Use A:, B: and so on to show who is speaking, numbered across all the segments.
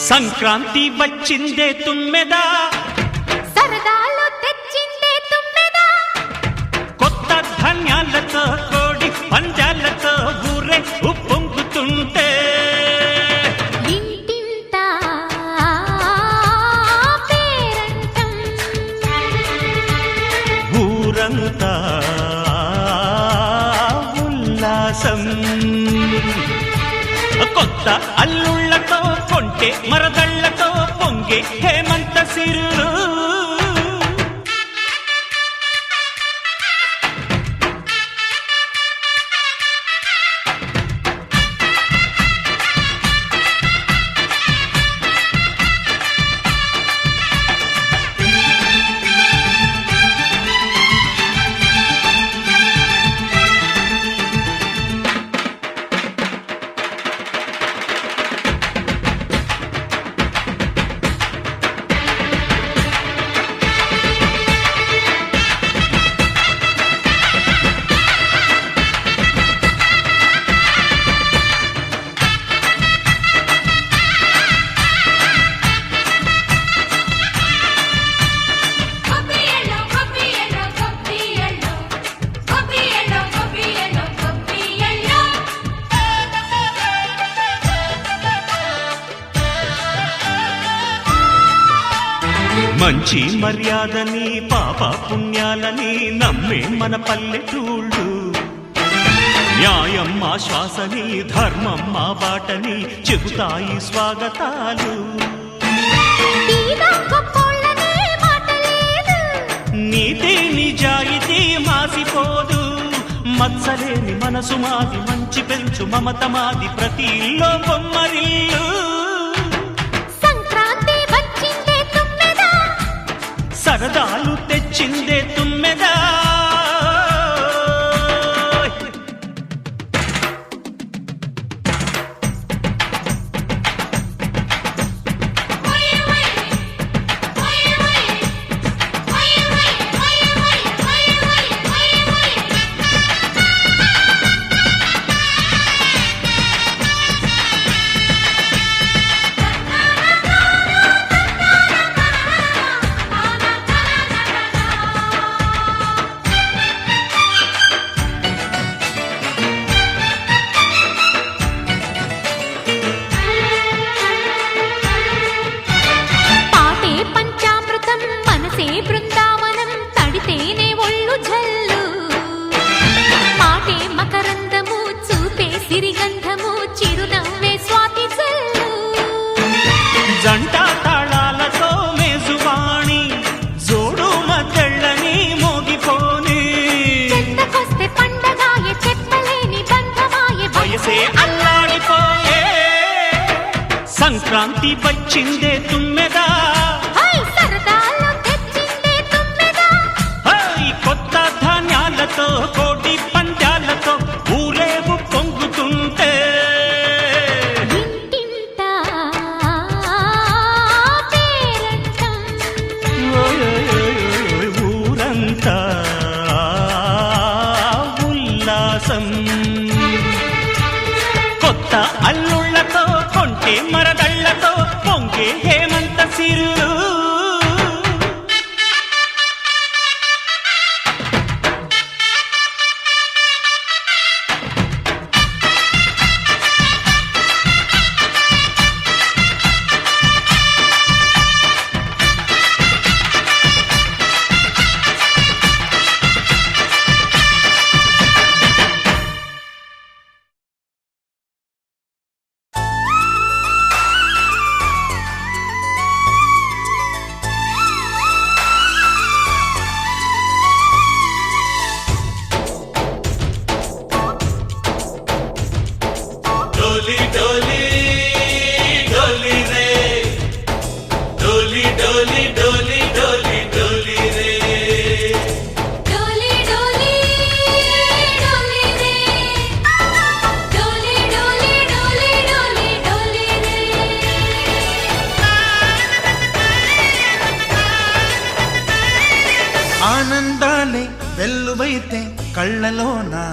A: సంక్రాంతి వచ్చిందే తుమ్మెదా,
B: సరదాలు తెచ్చిందే తుమ్మెదా,
A: కొత్త ధాన్యాలతో కోడి పంజాలతో ఊరే ఉప్పొంగుతుంటే
B: ఇంటింటా పేరంటం,
A: ఊరంతా ఉల్లాసం. కొత్త అల్లుళ్లతో కొంటే మరదళ్లతో పొంగే హేమంత సిరులు. మంచి మర్యాదని పాప పుణ్యాలని నమ్మే మన పల్లెటూళ్ళు, న్యాయం మా శ్వాసని ధర్మం మా బాటని చెబుతాయి స్వాగతాలు. నీతి నిజాయితీ మాసిపోదు, మత్సలేని మనసు మాది, మంచి పెంచు మమత మాది, ప్రతి ఇల్లో బొమ్మరిల్లు. సరదాలు తెచ్చిందే తుమ్మెదా,
B: బృందావనం తడితేనే ఒళ్ళు జల్లు, మాటే మకరందము చూపే సిరిగంధము, చిరునవ్వే స్వాతి జల్లు.
A: జంట తాళాలతో మేజువాణి జోడు మద్దళ్ళని మోగిపోని,
B: చెత్తకొస్తే పండగాయే చెప్పలేని బంధమాయే,
A: వయసే అల్లాడిపోయే. సంక్రాంతి వచ్చిందే తుమ్మెదా, కోటి పంజాలతో ఊరేగు పొంగుతుంటే
B: ఇంటింటా పేరంటం,
A: ఊరంతా ఉల్లాసం. కొత్త అల్లుళ్లతో కొంటే మరదళ్లతో పొంగే హేమంత సిరులు. डोली डोली डोली रे, डोली डोली डोली डोली डोली रे,
B: डोली डोली डोली रे, डोली डोली डोली डोली डोली रे.
C: ఆనందాలే వెల్లువైతే కళ్ళలోనా,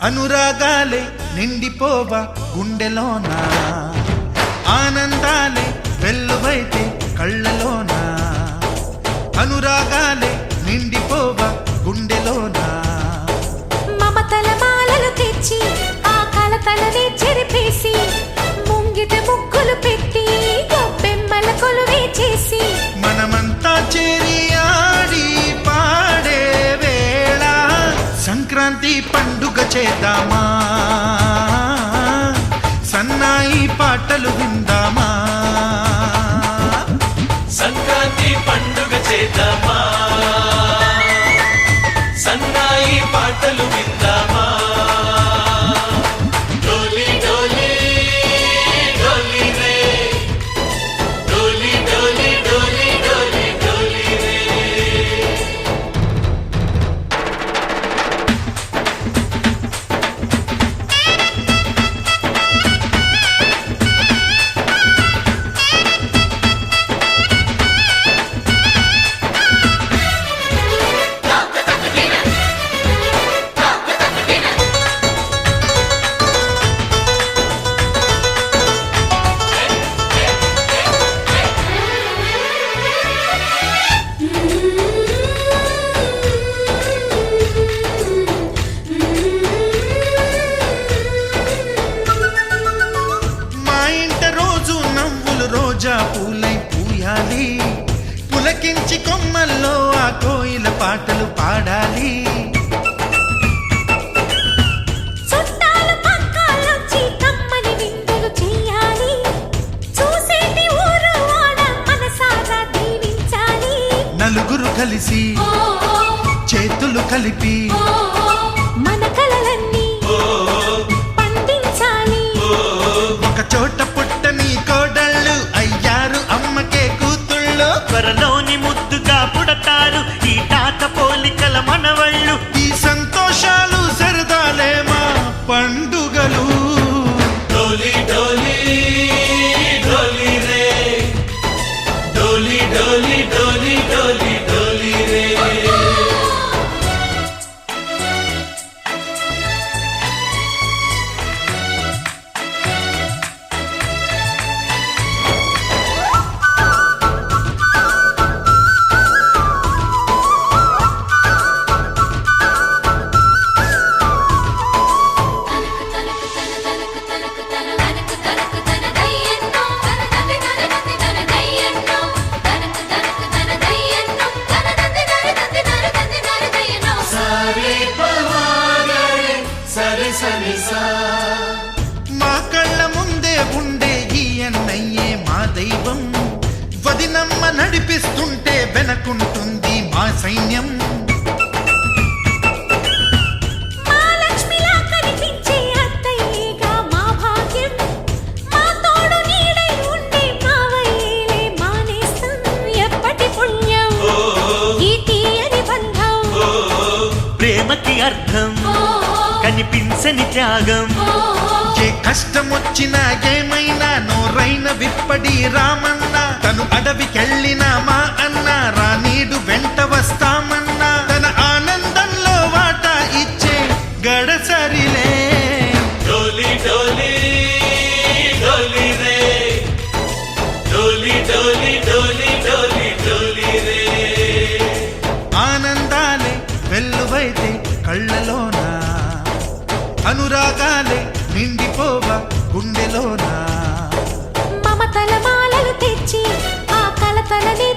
C: అనురాగాలే నిండిపోవా గుండెలోనా, ఆనందాలే వెల్లువైతే కళ్ళలోన అనురాగాలే నిండిపోవా గుండెలోన
B: మమతల మాలలు తెచ్చి ఆ కలతలనే చెరిపేసి ముంగిట ముగ్గులు పెట్టి గొప్పెమ్మల కొలువే చేసి
C: మనమంతా చేరి ఆడి పాడే వేళ సంక్రాంతి పండుగ చేద్దామా సన్నాయి పాటలు విందామా
D: సంక్రాంతి పండుగ చేద్దామా సన్నాయి పాటలు విందామా డోలి డోలి డోలి రే డోలి డోలి డోలి డోలి డోలి రే
C: మా ఇంట రోజు నవ్వులు రోజా పూలై పూయాలి పులకించి కొమ్మల్లో ఆ కోయిల పాటలు పాడాలి
B: చుట్టాలు పక్కాలొచ్చి కమ్మని విందులు చెయ్యాలి చూసేటి ఊరు వాడ మనసారా దీవించాలి
C: నలుగురు కలిసి చేతులు కలిపి
B: మన కలలన్నీ పండించాలి
C: ఒక చోట పుట్టని కోడళ్ళు అయ్యారు అమ్మకే కూతుళ్ళు
A: త్వరలోని ముద్దుగా పుడతారు ఈ తాత పోలికల మనవళ్ళు
C: ఈ సంతోషాలు సరదాలే మా పండుగలు
D: డోలి డోలి డోలి రే డోలి డోలి డోలి డోలి డోలి రే సరే పవారే సరే సరే సా
C: మా కళ్ళ ముందే ఉండే ఈ అన్నయ్యే మా దైవం వదినమ్మ నడిపిస్తుంటే వెనకుంటుంది మా సైన్యం
B: మా లక్ష్మిలా కనిపించే అత్తయ్యేగా మా భాగ్యం మా తోడు నీడై ఉండే మావయ్యేలే మానేస్తం ఎప్పటి పుణ్యం ఈ తీయని బంధం
A: ప్రేమకి అర్థం కనిపించని త్యాగం
C: ఏ కష్టం వచ్చినా ఏమైనా నోరైన విప్పడి రామన్న తను అడవికెళ్ళిన మా అన్న రానీడు వెంట వస్తామన్నా తన ఆనందంలో వాటా ఇచ్చే గడసరిలే
D: డోలి డోలి డోలి రే డోలి డోలి డోలి డోలి డోలి రే
C: ఆనందాలే వెల్లువైతే కళ్ళలోన అనురాగాలే నిండిపోవా గుండెలోన
B: మమతల మాలలు తెచ్చి ఆ కలతలనే